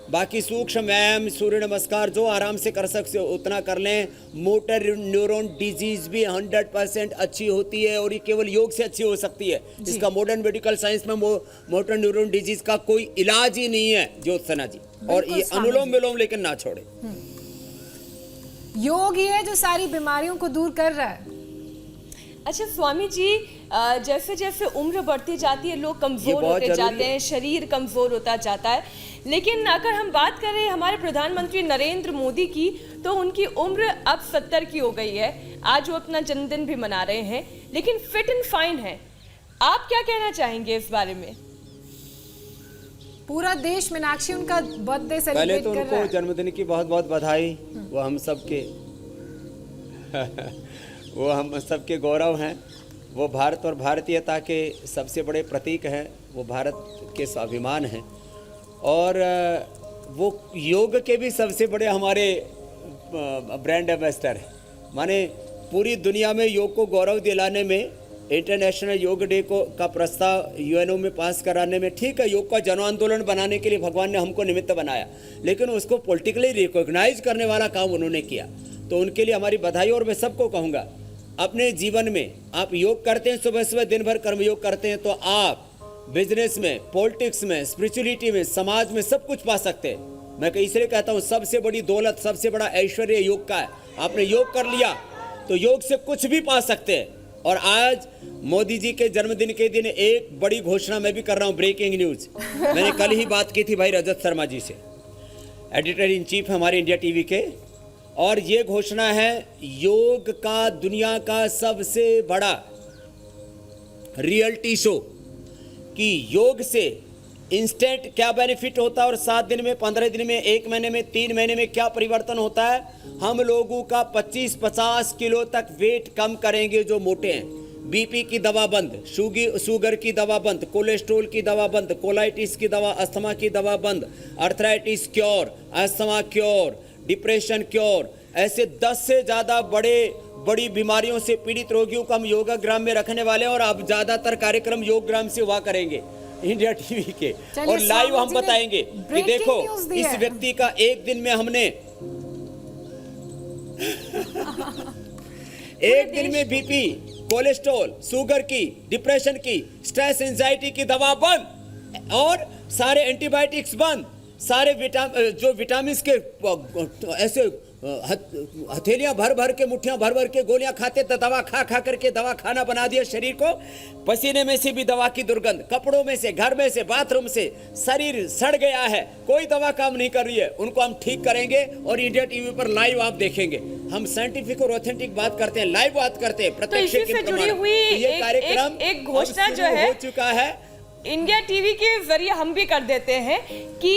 बाकी सूक्ष्म व्यायाम, सूर्य नमस्कार जो आराम से कर सकते हो उतना कर लें। मोटर न्यूरॉन डिजीज भी 100% अच्छी होती है, और ये केवल योग से अच्छी हो सकती है। इसका मॉडर्न मेडिकल साइंस में मोटर न्यूरॉन डिजीज का कोई इलाज ही नहीं है ज्योत्सना जी। और ये अनुलोम विलोम लेकिन ना छोड़े। योग ही है जो सारी बीमारियों को दूर कर रहा है। अच्छा स्वामी जी, जैसे जैसे उम्र बढ़ती जाती है लोग कमज़ोर होते जाते हैं, शरीर कमज़ोर होता जाता है, लेकिन अगर हम बात करें हमारे प्रधानमंत्री नरेंद्र मोदी की, तो उनकी उम्र अब 70 की हो गई है। आज वो अपना जन्मदिन भी मना रहे हैं, लेकिन फिट एंड फाइन है। आप क्या कहना चाहेंगे इस बारे में? पूरा देश मीनाक्षी उनका बर्थडे पहले सेलिब्रेट तो कर रहा उनको है। जन्मदिन की बहुत बहुत बधाई। वो हम सबके वो हम सबके गौरव हैं। वो भारत और भारतीयता के सबसे बड़े प्रतीक हैं। वो भारत के स्वाभिमान हैं और वो योग के भी सबसे बड़े हमारे ब्रांड एम्बेसडर हैं। माने पूरी दुनिया में योग को गौरव दिलाने में, इंटरनेशनल योग डे को का प्रस्ताव यूएनओ में पास कराने में, ठीक है, योग का जन आंदोलन बनाने के लिए भगवान ने हमको निमित्त बनाया, लेकिन उसको पॉलिटिकली रिकॉग्नाइज करने वाला काम उन्होंने किया, तो उनके लिए हमारी बधाई। और मैं सबको कहूँगा, अपने जीवन में आप योग करते हैं, सुबह सुबह दिन भर कर्मयोग करते हैं, तो आप बिजनेस में, पॉलिटिक्स में, स्पिरिचुअलिटी में, समाज में सब कुछ पा सकते हैं। मैं इसलिए कहता हूँ सबसे बड़ी दौलत, सबसे बड़ा ऐश्वर्य योग का है। आपने योग कर लिया तो योग से कुछ भी पा सकते हैं। और आज मोदी जी के जन्मदिन के दिन एक बड़ी घोषणा मैं भी कर रहा हूँ, ब्रेकिंग न्यूज। मैंने कल ही बात की थी भाई रजत शर्मा जी से, एडिटर इन चीफ हमारे इंडिया टीवी के, और ये घोषणा है योग का दुनिया का सबसे बड़ा रियलिटी शो कि योग से इंस्टेंट क्या बेनिफिट होता है और 7 दिन में, 15 दिन में, 1 महीने में, 3 महीने में क्या परिवर्तन होता है। हम लोगों का 25-50 किलो तक वेट कम करेंगे जो मोटे हैं। बीपी की दवा बंद, शुगर की दवा बंद, कोलेस्ट्रोल की दवा बंद, कोलाइटिस की दवा, अस्थमा की दवा बंद, arthritis cure, asthma cure, depression cure, ऐसे 10 से ज़्यादा बड़ी बीमारियों से पीड़ित रोगियों को हम योगाग्राम में रखने वाले हैं। और अब ज़्यादातर कार्यक्रम योगग्राम से हुआ करेंगे इंडिया टीवी के, और लाइव हम बताएंगे कि देखो इस व्यक्ति का एक दिन में हमने एक दिन में बीपी, कोलेस्ट्रॉल, शुगर की, डिप्रेशन की, स्ट्रेस एंजाइटी की दवा बंद, और सारे एंटीबायोटिक्स बंद, सारे जो विटामिन के ऐसे हथेलियां भर भर के, मुट्ठियां भर भर के गोलियां खाते, तो दवा खा खा करके दवा खाना बना दिया शरीर को। पसीने में से भी दवा की दुर्गंध, कपड़ों में से, घर में से, बाथरूम से, शरीर सड़ गया है, कोई दवा काम नहीं कर रही है, उनको हम ठीक करेंगे। और इंडिया टीवी पर लाइव आप देखेंगे, हम साइंटिफिक और ऑथेंटिक बात करते हैं, लाइव बात करते हैं, प्रत्यक्ष से जुड़ी हुई ये कार्यक्रम एक घोषणा जो है हो चुका है इंडिया टीवी के जरिए हम भी कर देते हैं कि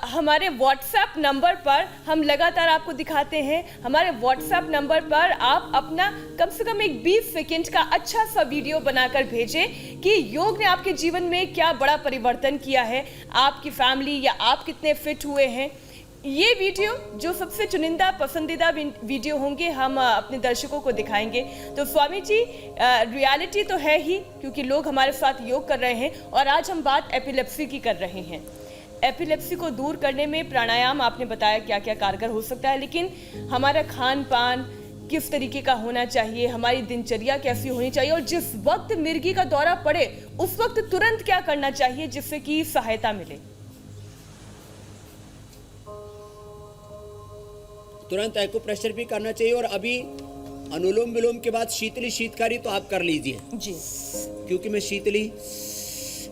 हमारे व्हाट्सएप नंबर पर हम लगातार आपको दिखाते हैं। हमारे व्हाट्सएप नंबर पर आप अपना कम से कम एक 20 सेकंड का अच्छा सा वीडियो बनाकर भेजें कि योग ने आपके जीवन में क्या बड़ा परिवर्तन किया है, आपकी फैमिली या आप कितने फिट हुए हैं। ये वीडियो जो सबसे चुनिंदा पसंदीदा वीडियो होंगे हम अपने दर्शकों को दिखाएंगे। तो स्वामी जी, रियलिटी तो है ही, क्योंकि लोग हमारे साथ योग कर रहे हैं, और आज हम बात एपिलेप्सी की कर रहे हैं। एपिलेप्सी को दूर करने में प्राणायाम आपने बताया क्या क्या कारगर हो सकता है, लेकिन हमारा खान पान किस तरीके का होना चाहिए, हमारी दिनचर्या कैसी होनी चाहिए, और जिस वक्त मिर्गी का दौरा पड़े उस वक्त तुरंत क्या करना चाहिए जिससे कि सहायता मिले। तुरंत एक्यूप्रेशर भी करना चाहिए, और अभी अनुलोम विलोम के बाद शीतली शीतकारी तो आप कर लीजिए जी, क्योंकि मैं शीतली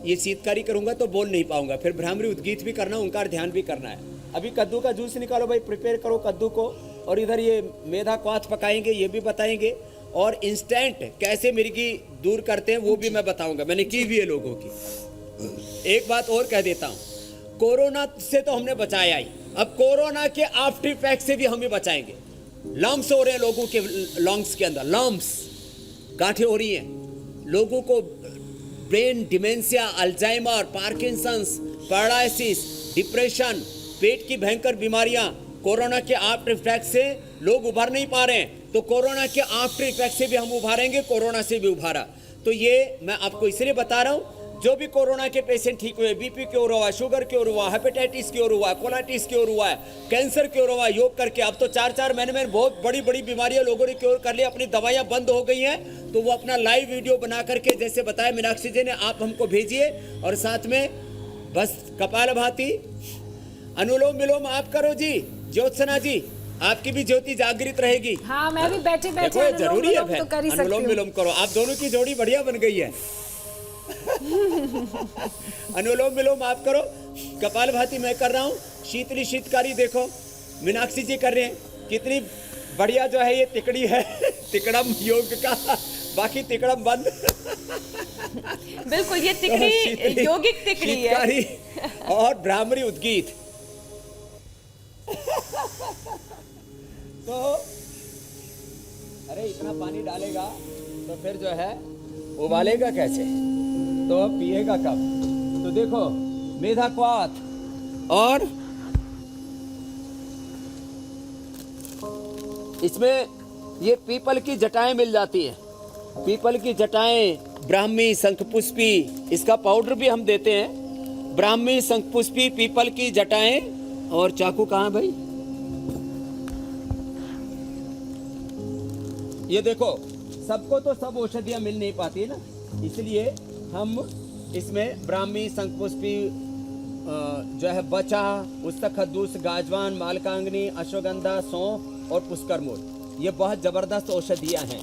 ये शीतकारी करूंगा तो बोल नहीं पाऊंगा, फिर भ्रामरी उद्गीत भी करना, ओंकार ध्यान भी करना है। अभी कद्दू का जूस निकालो भाई, प्रिपेयर करो कद्दू को, और इधर ये मेधा क्वाथ पकाएंगे, ये भी बताएंगे, और इंस्टेंट कैसे मिर्गी दूर करते हैं वो भी मैं बताऊंगा, मैंने की भी है लोगों की। एक बात और कह देता हूँ, कोरोना से तो हमने बचाया ही, अब कोरोना के आफ्टर इफेक्ट से भी हमें बचाएंगे। लम्स हो रहे हैं लोगों के लंग्स के अंदर, लम्स, गांठें हो रही हैं लोगों को, brain dementia, Alzheimer, Parkinson's, paralysis, depression, पेट की भयंकर बीमारियां, कोरोना के आफ्टर इफेक्ट से लोग उभर नहीं पा रहे हैं, तो कोरोना के आफ्टर इफेक्ट से भी हम उभारेंगे, कोरोना से भी उभारा। तो ये मैं आपको इसलिए बता रहा हूं, जो भी कोरोना के पेशेंट ठीक हुए, बीपी क्योर हुआ, शुगर क्योर हुआ, हेपेटाइटिस क्योर हुआ, कोलाइटिस क्योर हुआ है, कैंसर क्योर हुआ, योग करके अब तो 4-4 महीने में बहुत बड़ी बड़ी बीमारियां लोगों ने क्योर कर ली, अपनी दवाइयां बंद हो गई हैं, तो वो अपना लाइव वीडियो बना करके, जैसे बताया मीनाक्षी जी ने, आप हमको भेजिए, और साथ में बस कपालभाति, अनुलोम विलोम आप करो जी, ज्योत्सना जी, आपकी भी ज्योति जागृत रहेगी। हाँ, मैं भी बैठे बैठे जरूरी है, तो कर ही सकती हूं। अनुलोम विलोम करो, आप दोनों की जोड़ी बढ़िया बन गई है। अनुलोम विलोम आप करो, कपालभाति मैं कर रहा हूँ, शीतली शीतकारी देखो मीनाक्षी जी कर रहे हैं, कितनी बढ़िया जो है ये तिकड़ी है, तिकड़म योग का, बाकी तिकड़म बंद। बिल्कुल, ये तिकड़ी यौगिक तिकड़ी है। और ब्राह्मणी उद्गीत। तो अरे इतना पानी डालेगा तो फिर जो है उबालेगा कैसे, तो पिएगा कब? तो देखो मेधाक्वाथ और इसमें ये पीपल की जटाएं मिल जाती है, पीपल की जटाएं, ब्राह्मी, शंखपुष्पी, इसका पाउडर भी हम देते हैं। ब्राह्मी, शंखपुष्पी, पीपल की जटाएं और चाकू कहाँ है भाई? ये देखो, सबको तो सब औषधियां मिल नहीं पाती ना, इसलिए हम इसमें ब्राह्मी, शंखपुष्पी, जो है बचा, उस्तक खद्दूस, गाजवान, मालकांगनी, अश्वगंधा, सौंफ और पुष्कर मूल, ये बहुत ज़बरदस्त औषधियां हैं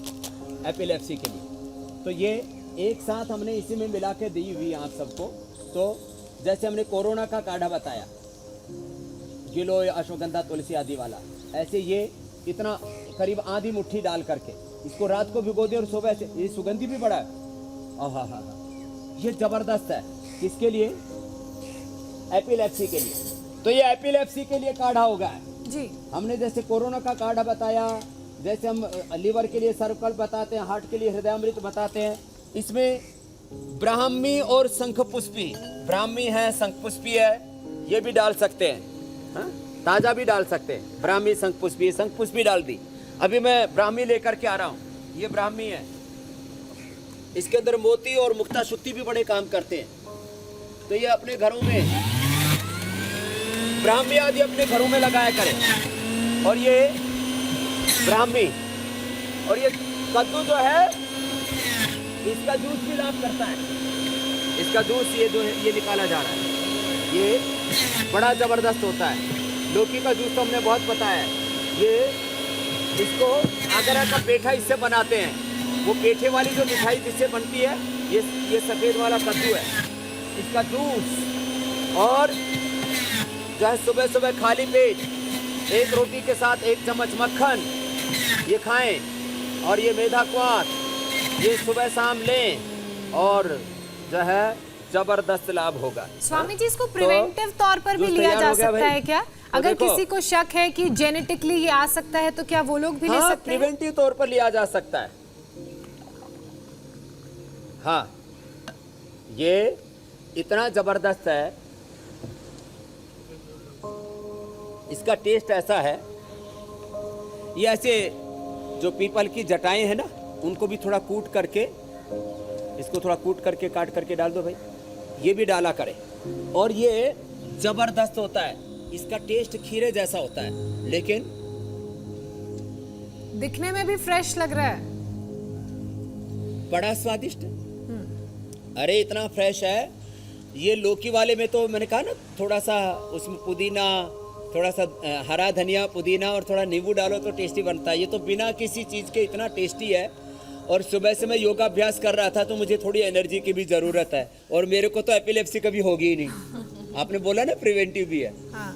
एपिलेप्सी के लिए। तो ये एक साथ हमने इसी में मिला के दी हुई आप सबको। तो जैसे हमने कोरोना का काढ़ा बताया, गिलोय, अश्वगंधा, तुलसी आदि वाला, ऐसे ये इतना करीब आधी मुट्ठी डाल करके इसको रात को भिगो दे और सुबह से, ये सुगंधी भी बड़ा है, आहा हा, ये जबरदस्त है। किसके लिए? एपिलेप्सी के लिए। तो ये एपिलेप्सी के लिए काढ़ा होगा जी। हमने जैसे कोरोना का काढ़ा बताया, जैसे हम लीवर के लिए सर्वकल्प बताते हैं, हार्ट के लिए हृदयामृत बताते हैं। इसमें ब्राह्मी और शंखपुष्पी, ब्राह्मी है, शंखपुष्पी है, ये भी डाल सकते हैं, हाँ? ताजा भी डाल सकते हैं। ब्राह्मी, शंखपुष्पी, शंखपुष्पी डाल दी। अभी मैं ब्राह्मी लेकर के आ रहा हूँ, ये ब्राह्मी है, इसके अंदर मोती और मुक्ता शुक्ति भी बड़े काम करते हैं। तो ये अपने घरों में ब्राह्मी आदि अपने घरों में लगाया करें। और ये ब्राह्मी और ये कद्दू जो है, इसका जूस भी लाभ करता है। इसका जूस ये जो है ये निकाला जा रहा है, ये बड़ा जबरदस्त होता है। लौकी का जूस तो हमने बहुत बताया है। ये इसको आगरा का पेठा इससे बनाते हैं। वो पेठे वाली जो मिठाई जिससे बनती है, ये सफ़ेद वाला कद्दू है, इसका जूस। और जो है सुबह सुबह खाली पेट एक रोटी के साथ 1 चम्मच मक्खन ये खाएं, और ये मेधाक्वाथ ये सुबह शाम लें, और जो है जबरदस्त लाभ होगा। स्वामी जी, इसको प्रिवेंटिव तौर पर भी जूस लिया तैयार जा हो गया सकता भाई। है क्या? तो अगर देखो, किसी को शक है कि जेनेटिकली ये आ सकता है, तो क्या वो लोग भी ले हाँ, सकते हैं? प्रिवेंटिव तौर पर लिया जा सकता है। हाँ, ये इतना जबरदस्त है, इसका टेस्ट ऐसा है। ये ऐसे जो पीपल की जटाएं हैं ना, उनको भी थोड़ा कूट करके, इसको थोड़ा कूट करके काट करके डाल दो भाई, ये भी डाला करें। और ये जबरदस्त होता है, इसका टेस्ट खीरे जैसा होता है, लेकिन दिखने में भी फ्रेश लग रहा है। बड़ा स्वादिष्ट है। अरे इतना फ्रेश है। ये लौकी वाले में तो मैंने कहा ना, थोड़ा सा उसमें पुदीना, थोड़ा सा हरा धनिया, पुदीना और थोड़ा नींबू डालो तो टेस्टी बनता है। ये तो बिना किसी चीज़ के इतना टेस्टी है। और सुबह से मैं योगाभ्यास कर रहा था, तो मुझे थोड़ी एनर्जी की भी ज़रूरत है, और मेरे को तो एपिलेप्सी कभी होगी ही नहीं। आपने बोला ना प्रिवेंटिव भी है। हाँ।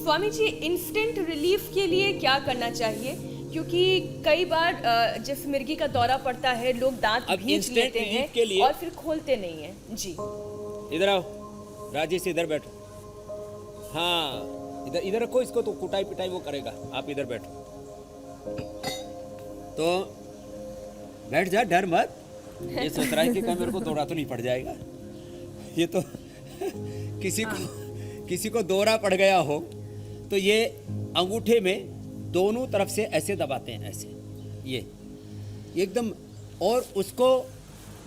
स्वामी जी, इंस्टेंट रिलीफ के लिए क्या करना चाहिए? क्योंकि कई बार जैसे मिर्गी का दौरा पड़ता है, लोग दांत अब भींच instant लेते relief हैं के लिए- और फिर खोलते नहीं हैं। जी, इधर आओ राजेश, इधर बैठो। हाँ, इधर इधर रखो इसको, तो कुटाई पिटाई वो करेगा। आप इधर बैठो, तो बैठ जा, डर मत। ये सोच रहा है कि कहीं मेरे को दौरा तो नहीं पड़ जाएगा। ये तो किसी को दौरा पड़ गया हो, तो ये अंगूठे में दोनों तरफ से ऐसे दबाते हैं, ऐसे ये एकदम, और उसको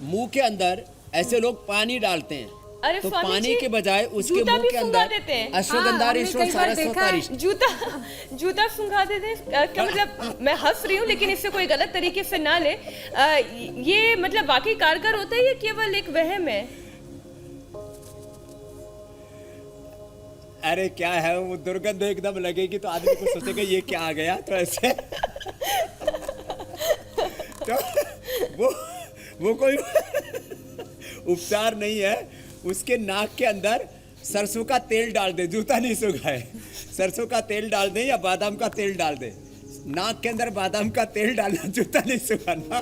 मुंह के अंदर ऐसे लोग पानी डालते हैं। अरे तो स्वामी पानी जी, के बजाय उसके जूता मुंह भी के फुंगा अंदर देते हैं। अश्वगंधा, हमने रिश्वो, कई बार सारस्वत, देखा है। अरिष्ट। जूता फुंगा देते हैं। क्या मतलब, मैं हंस रही हूँ, लेकिन इससे कोई गलत तरीके से ना ले। ये मतलब वाकई कारगर होता है, ये केवल एक वहम है? अरे क्या है, वो दुर्गंध एकदम लगेगी तो आदमी को सोचेगा ये क्या आ गया, तो ऐसे तो वो कोई उपचार नहीं है। उसके नाक के अंदर सरसों का तेल डाल दे, जूता नहीं सुखाए, सरसों का तेल डाल दे या बादाम का तेल डाल दे। नाक के अंदर बादाम का तेल डालना, जूता नहीं सुखाना।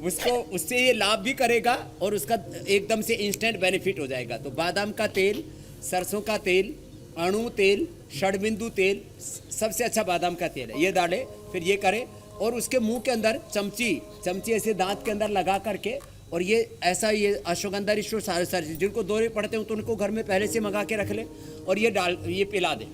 उसको उससे ये लाभ भी करेगा और उसका एकदम से इंस्टेंट बेनिफिट हो जाएगा। तो बादाम का तेल, सरसों का तेल, अणु तेल, षडबिंदु तेल, सबसे अच्छा बादाम का तेल है, ये डालें। फिर ये करें और उसके मुंह के अंदर चमची ऐसे दांत के अंदर लगा करके, और ये ऐसा ये अश्वगंधा रिश्तो सारे जिनको दौरे पड़ते हैं तो उनको घर में पहले से मंगा के रख ले और ये पिला दे।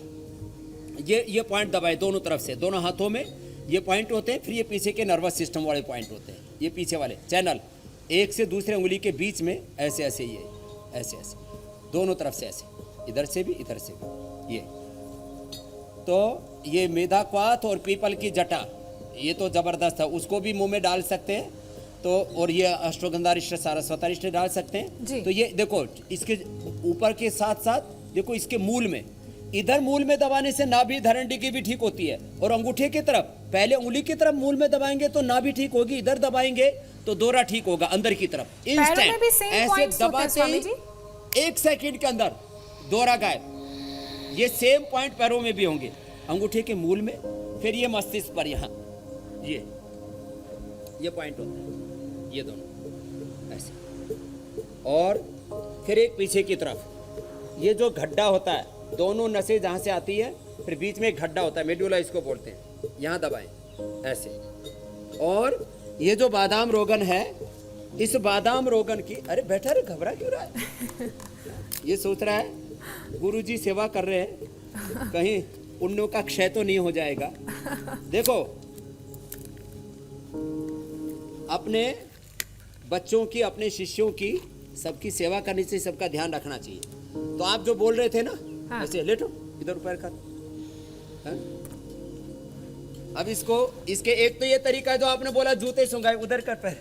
ये पॉइंट दबाए दोनों तरफ से, दोनों हाथों में ये पॉइंट होते हैं। फिर ये पीछे के नर्वस सिस्टम वाले पॉइंट होते हैं, ये पीछे वाले चैनल, एक से दूसरे उंगली के बीच में ऐसे ऐसे, ये ऐसे ऐसे दोनों तरफ से ऐसे, इधर से भी इधर से भी। ये तो ये मेधाक्वाथ और पीपल की जटा, ये तो जबरदस्त है, उसको भी मुंह में डाल सकते हैं। तो और ये अश्वगंधारिष्ट सारस्वतारिष्ट डाल सकते जी। हैं। तो ये देखो इसके ऊपर के साथ साथ देखो इसके मूल में, इधर मूल में दबाने से नाभि धरंडी की भी ठीक होती है, और अंगूठे की तरफ, पहले उंगली की तरफ मूल में दबाएंगे तो नाभि ठीक होगी, इधर दबाएंगे तो दौरा ठीक होगा अंदर की तरफ। पैरों में भी सेम ऐसे पॉइंट्स होते हैं दबाते स्वामी जी? ही 1 सेकंड के अंदर दौरा गायब। ये सेम पॉइंट पैरों में भी होंगे, अंगूठे के मूल में, फिर ये मस्तिष्क पर, यहाँ ये पॉइंट होता है, ये दोनों ऐसे। और फिर एक पीछे की तरफ, ये जो गड्ढा होता है, दोनों नसें जहाँ से आती है, फिर बीच में एक गड्ढा होता है, मेडुला इसको बोलते हैं, यहाँ दबाएं ऐसे। और ये जो बादाम रोगन है, इस बादाम रोगन की, अरे बैठा रे, घबरा क्यों रहा है? ये सोच रहा है गुरुजी सेवा कर रहे हैं, कहीं पुण्यों का क्षय तो नहीं हो जाएगा। देखो अपने बच्चों की, अपने शिष्यों की, सबकी सेवा करने से सबका ध्यान रखना चाहिए। तो आप जो बोल रहे थे ना, हाँ। ऐसे लेटो, इधर पैर कर। हाँ? अब इसको, इसके एक तो ये तरीका है जो आपने बोला जूते सुंघाए, उधर कर पैर।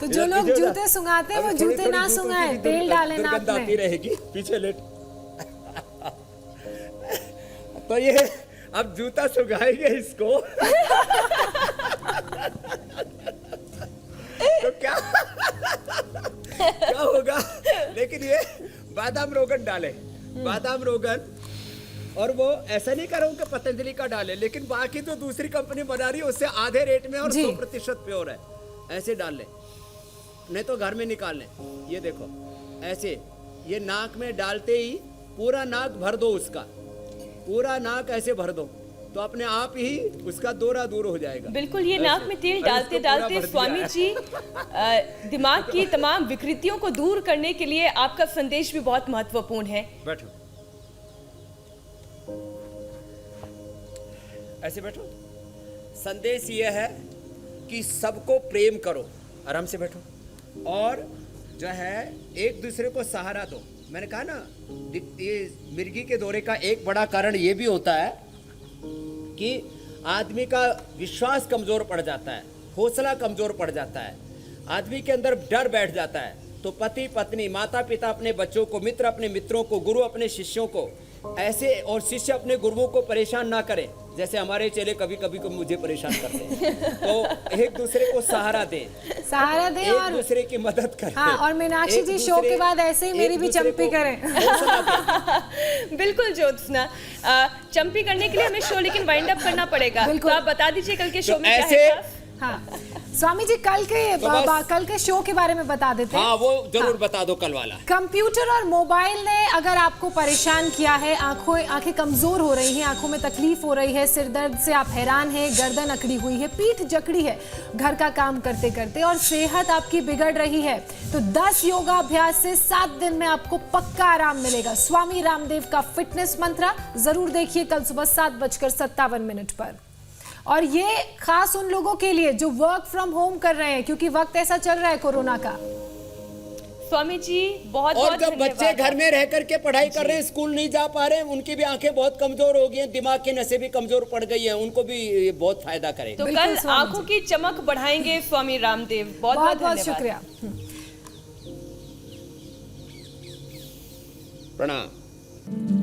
तो जो लोग जूते सुंघाते हैं वो जूते ना सुंघाए, तेल डालें नाक दुर्गंध आती में। रहेगी, पीछे लेट। तो ये अब जूता सुंघाएंगे इसको तो क्या होगा? लेकिन ये बादाम रोगन डाले, बादाम रोगन, और वो ऐसा नहीं कर रहा हूँ कि पतंजलि का डाले, लेकिन बाकी जो दूसरी कंपनी बना रही है उससे आधे रेट में और जी। 100% प्योर है, ऐसे डाल ले, नहीं तो घर में निकाल ले। ये देखो ऐसे, ये नाक में डालते ही पूरा नाक भर दो, उसका पूरा नाक ऐसे भर दो, तो अपने आप ही उसका दौरा दूर हो जाएगा। बिल्कुल, ये नाक में तेल डालते डालते स्वामी जी दिमाग की तमाम विकृतियों को दूर करने के लिए आपका संदेश भी बहुत महत्वपूर्ण है। बैठो, ऐसे बैठो। संदेश ये है कि सबको प्रेम करो, आराम से बैठो, और जो है एक दूसरे को सहारा दो। मैंने कहा ना, ये मिर्गी के दौरे का एक बड़ा कारण ये भी होता है कि आदमी का विश्वास कमजोर पड़ जाता है, हौसला कमजोर पड़ जाता है, आदमी के अंदर डर बैठ जाता है। तो पति पत्नी, माता पिता अपने बच्चों को, मित्र अपने मित्रों को, गुरु अपने शिष्यों को ऐसे, और शिष्य अपने गुरुओं को परेशान ना करें, जैसे हमारे चेले कभी कभी को मुझे परेशान करते हैं। तो एक दूसरे को सहारा दें, एक और दूसरे की मदद करें। हाँ, और मीनाक्षी जी शो के बाद ऐसे ही मेरी भी चंपी करें। बिल्कुल ज्योत्सना, चंपी करने के लिए हमें शो लेकिन वाइंड अप करना पड़ेगा, तो आप बता दीजिए कल के शो में क्या है खास? हाँ स्वामी जी, कल के शो के बारे में बता देते हैं। हाँ, वो जरूर बता दो कल वाला। कंप्यूटर और मोबाइल ने अगर आपको परेशान किया है, आंखें कमजोर हो रही हैं, आंखों में तकलीफ हो रही है, सिर दर्द से आप हैरान हैं, गर्दन अकड़ी हुई है, पीठ जकड़ी है घर का काम करते करते, और सेहत आपकी बिगड़ रही है, तो 10 योगाभ्यास से 7 दिन में आपको पक्का आराम मिलेगा। स्वामी रामदेव का फिटनेस मंत्र जरूर देखिए कल सुबह 7:57 पर। और ये खास उन लोगों के लिए जो वर्क फ्रॉम होम कर रहे हैं, क्योंकि वक्त ऐसा चल रहा है कोरोना का। स्वामी जी बहुत और बहुत जब बच्चे घर में रह करके पढ़ाई कर रहे हैं, स्कूल नहीं जा पा रहे हैं, उनकी भी आंखें बहुत कमजोर हो गई हैं, दिमाग की नसें भी कमजोर पड़ गई हैं, उनको भी ये बहुत फायदा करेगा। तो कल आंखों की चमक बढ़ाएंगे स्वामी रामदेव। बहुत बहुत शुक्रिया, प्रणाम।